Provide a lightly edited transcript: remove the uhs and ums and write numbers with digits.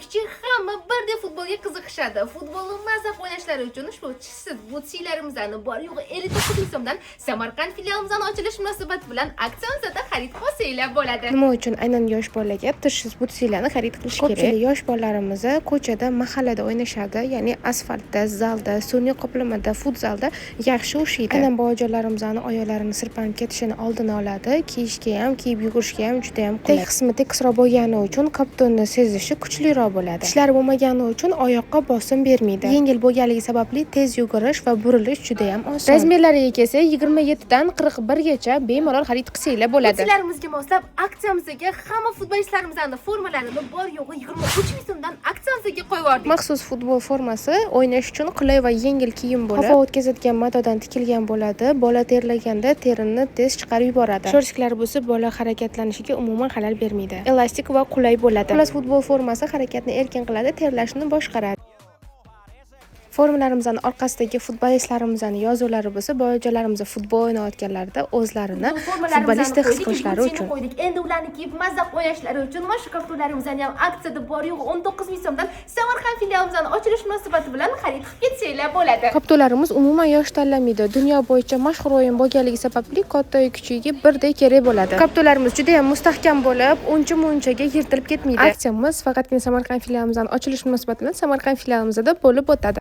kichik hamma birdek futbolga qiziqishadi. Futbolni mazza o'ynashlari uchun ushbu chisiz butsillarimizni bor yo'g'i 59 ming so'mdan Samarqand filialimizning ochilish munosabati bilan auksionda xarid qilsanglar bo'ladi. Nima uchun aynan yosh bolaga tishsiz butsillarni xarid qilish kerak? Ko'pchilik yosh bolalarimiz ko'chada, mahallada o'ynashadi, ya'ni asfaltda, zalda, sun'iy qoplamada, futzalda yaxshi o'shiydi. Aynan bolajonlarimizning oyoqlarini sirpanib ketishini oldini oladi. Kiyishga ham, kiyib yugurishga ham juda ham qulay. Tek qismi tekisroq bo'lgani uchun kaptonni sezishi kuchliroq bo'ladi. Tishlari bo'lmagani uchun oyoqqa bosim bermaydi. Yengil bo'lganligi sababli tez yugurish va burilish juda ham oson. Razmerlariga kelsa 27 dan 41 gacha bemalol xarid qilsanglar bo'ladi. Butsilalarimizga moslab aksiyamizga hamma futbolchilarimizning formalarini bor yo'g'i 23 ming so'mdan aksiyamizga qo'yib yubordik. Maxsus futbol formasi o'ynash uchun qulay va yengil kiyim bo'lib, havo o'tkazadigan matodan tikilgan bo'ladi. Bola terlaganda terini tez chiqarib yuboradi. Shortiklar bo'lsa bola harakatlanishiga umuman xalal bermaydi. Elastik va qulay bo'ladi. Xullas futbol formasi harakatni erkin qiladi, terlashni boshqaradi. Formalarimizning orqasidagi futbolistlarimizning yozuvlari bo'lsa, bolajonlarimiz futbol o'ynayotganlarida o'zlarini futbolist his qilishlari uchun. Endi ularni kiyib mazza o'ynashlari uchun mana shu kapturlarimizning ham aksiyada bor yo'g'i 19 ming so'mdan Samarqand filialimizning ochilish munosabati bilan xarid qilib ketsanglar bo'ladi. Kapturlarimiz umuman yosh tanlamaydi. Dunyo bo'yicha mashhur o'yin bo'lganligi sababli katta kichigiga birdek kerak bo'ladi. Kapturlarimiz juda ham mustahkam bo'lib, uncha-munchaga yirtilib ketmaydi. Aksiyamiz faqatgina Samarqand filialimizning ochilish munosabati bilan Samarqand filialimizda bo'lib o'tadi.